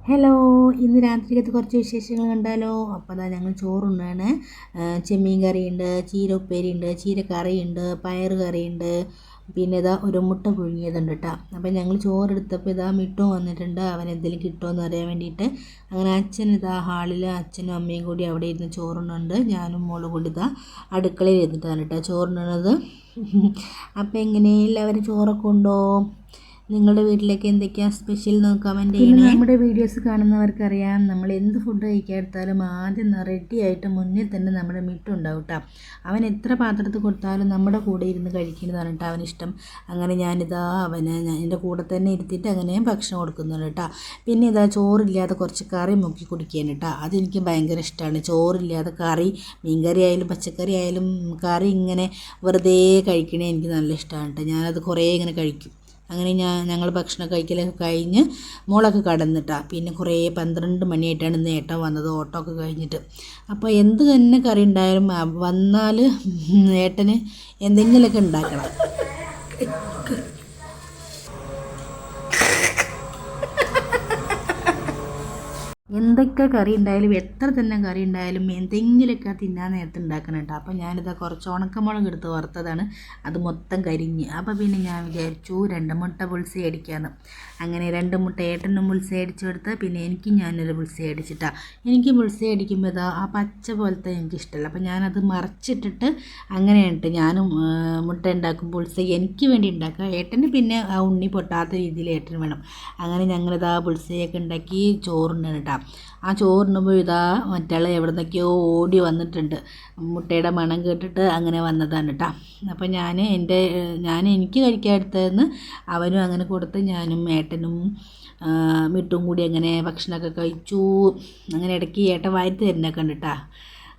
Hello, ഇന്ന് രാത്രിക്കത്തെ കുറച്ച് വിശേഷങ്ങൾ കണ്ടാലോ? അപ്പോൾ അതാ ഞങ്ങൾ ചോറുണ്ണാണ്. ചെമ്മീൻ കറിയുണ്ട്, ചീര ഉപ്പേരിയുണ്ട്, ചീര കറിയുണ്ട്, പയർ കറിയുണ്ട്, പിന്നെ ഇതാ ഒരു മുട്ട പുഴുങ്ങിയതുണ്ട് കേട്ടോ. അപ്പോൾ ഞങ്ങൾ ചോറെടുത്തപ്പോൾ ഇതാ മിട്ടോ വന്നിട്ടുണ്ട്, അവൻ എന്തെങ്കിലും കിട്ടുമോ എന്ന് അറിയാൻ വേണ്ടിയിട്ട്. അങ്ങനെ അച്ഛൻ ഇതാ ഹാളിൽ അച്ഛനും അമ്മയും കൂടി അവിടെ ഇരുന്ന് ചോറുണ്ണുന്നുണ്ട്. ഞാനും മോളും കൂടി ഇതാ അടുക്കളയിൽ ഇരുന്നിട്ടാണ് കേട്ടോ ചോറുണ്ണുന്നത്. അപ്പോൾ എങ്ങനെ എല്ലാവരും ചോറൊക്കെ ഉണ്ടോ? നിങ്ങളുടെ വീട്ടിലേക്ക് എന്തൊക്കെയാണ് സ്പെഷ്യൽ എന്ന് കമൻറ്റ് ചെയ്യണേ. നമ്മുടെ വീഡിയോസ് കാണുന്നവർക്കറിയാം, നമ്മൾ എന്ത് ഫുഡ് കഴിക്കാൻ എടുത്താലും ആദ്യം റെഡി ആയിട്ട് മുന്നിൽ തന്നെ നമ്മുടെ മിട്ടുണ്ടാവും കേട്ടോ. അവൻ എത്ര പാത്രത്തിൽ കൊടുത്താലും നമ്മുടെ കൂടെ ഇരുന്ന് കഴിക്കുന്നതാണ് കേട്ടോ അവനിഷ്ടം. അങ്ങനെ ഞാനിതാ അവന് എൻ്റെ കൂടെ തന്നെ ഇരുത്തിയിട്ട് അങ്ങനെ ഭക്ഷണം കൊടുക്കുന്നുണ്ട് കേട്ടോ. പിന്നെ ഇതാ ചോറില്ലാതെ കുറച്ച് കറി മുക്കി കുടിക്കാൻ കേട്ടോ, അതെനിക്ക് ഭയങ്കര ഇഷ്ടമാണ്. ചോറില്ലാതെ കറി, മീൻകറി ആയാലും പച്ചക്കറി ആയാലും കറി ഇങ്ങനെ വെറുതെ കഴിക്കണേ എനിക്ക് നല്ല ഇഷ്ടമാണ് കേട്ടോ. ഞാനത് കുറേ ഇങ്ങനെ കഴിക്കും. അങ്ങനെ ഞങ്ങൾ ഭക്ഷണം കഴിക്കലൊക്കെ കഴിഞ്ഞ് മോളൊക്കെ കടന്നിട്ടാണ്. പിന്നെ കുറേ 12 മണിയായിട്ടാണ് ഇന്ന് ഏട്ടൻ വന്നത്, ഓട്ടോ ഒക്കെ കഴിഞ്ഞിട്ട്. അപ്പോൾ എന്ത് തന്നെ കറി ഉണ്ടായാലും വന്നാൽ ഏട്ടന് എന്തെങ്കിലുമൊക്കെ ഉണ്ടാക്കണം. എന്തൊക്കെ കറി ഉണ്ടായാലും എത്ര തന്നെ കറി ഉണ്ടായാലും എന്തെങ്കിലുമൊക്കെ തിന്നാൻ നേരത്തെ ഉണ്ടാക്കണം കേട്ടോ. അപ്പോൾ ഞാനിതാ കുറച്ച് ഉണക്കമുളക് എടുത്ത് വറുത്തതാണ്, അത് മൊത്തം കരിഞ്ഞ്. അപ്പോൾ പിന്നെ ഞാൻ വിചാരിച്ചു 2 മുട്ട ബുൾസൈ അടിക്കാമെന്ന്. അങ്ങനെ 2 മുട്ട ഏട്ടനും ബുൾസൈ അടിച്ചു കൊടുത്ത്, പിന്നെ ഞാനൊരു ബുൾസൈ അടിച്ചിട്ടാണ്. എനിക്ക് ബുൾസൈ അടിക്കുമ്പോൾ ഇതാ ആ പച്ച പോലത്തെ എനിക്കിഷ്ടമല്ല. അപ്പോൾ ഞാനത് മറിച്ചിട്ടിട്ട് അങ്ങനെയാണ് ഞാനും മുട്ട ഉണ്ടാക്കും. ബുൾസൈ എനിക്ക് വേണ്ടി ഉണ്ടാക്കുക, ഏട്ടന് പിന്നെ ആ ഉണ്ണി പൊട്ടാത്ത രീതിയിൽ ഏട്ടന് വേണം. അങ്ങനെ ഞങ്ങളിതാ ബുൾസൈയൊക്കെ ഉണ്ടാക്കി ചോറുണ്ടാണ് കേട്ടോ. ആ ചോറിനുമ്പോൾ ഇതാ മറ്റാൾ എവിടെ നിന്നൊക്കെയോ ഓടി വന്നിട്ടുണ്ട്, മുട്ടയുടെ മണം കേട്ടിട്ട് അങ്ങനെ വന്നതാണ് കേട്ടോ. അപ്പോൾ ഞാൻ എനിക്ക് കഴിക്കാൻ എടുത്തതെന്ന് അവനും അങ്ങനെ കൊടുത്ത്, ഞാനും ഏട്ടനും മിട്ടും കൂടി അങ്ങനെ ഭക്ഷണമൊക്കെ കഴിച്ചു. അങ്ങനെ ഇടയ്ക്ക് ഏട്ടൻ വാരി തരുന്നൊക്കെ ഉണ്ട് കേട്ടോ.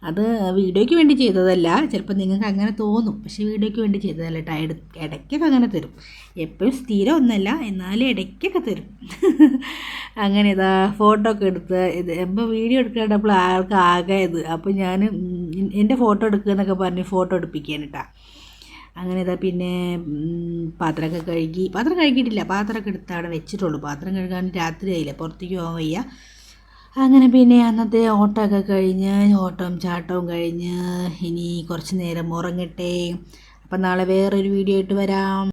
അത് വീഡിയോയ്ക്ക് വേണ്ടി ചെയ്തതല്ല, ചിലപ്പോൾ നിങ്ങൾക്ക് അങ്ങനെ തോന്നും, പക്ഷേ വീഡിയോയ്ക്ക് വേണ്ടി ചെയ്തതല്ല കേട്ടോ. ഇടയ്ക്കൊക്കെ അങ്ങനെ തരും, എപ്പോഴും സ്ഥിരം ഒന്നല്ല, എന്നാലും ഇടയ്ക്കൊക്കെ തരും. അങ്ങനെ ഇതാ ഫോട്ടോ ഒക്കെ എടുത്ത് ഇപ്പോൾ വീഡിയോ എടുക്കേണ്ടപ്പോൾ ആൾക്ക് ആകെ ഇത്. അപ്പോൾ ഞാൻ എൻ്റെ ഫോട്ടോ എടുക്കുക എന്നൊക്കെ പറഞ്ഞ് ഫോട്ടോ എടുപ്പിക്കാൻ കേട്ടോ. അങ്ങനെ ഇതാ പിന്നെ പാത്രമൊക്കെ പാത്രം കഴുകിയിട്ടില്ല, പാത്രമൊക്കെ എടുത്ത് അവിടെ വെച്ചിട്ടുള്ളൂ. പാത്രം കഴുകാൻ രാത്രി ആയില്ല, പുറത്തേക്ക് പോകാൻ വയ്യ. അങ്ങനെ പിന്നെ അന്നത്തെ ഓട്ടമൊക്കെ കഴിഞ്ഞ് ഓട്ടവും ചാട്ടവും കഴിഞ്ഞ് ഇനി കുറച്ച് നേരം ഉറങ്ങട്ടെ. അപ്പം നാളെ വേറൊരു വീഡിയോ ആയിട്ട് വരാം.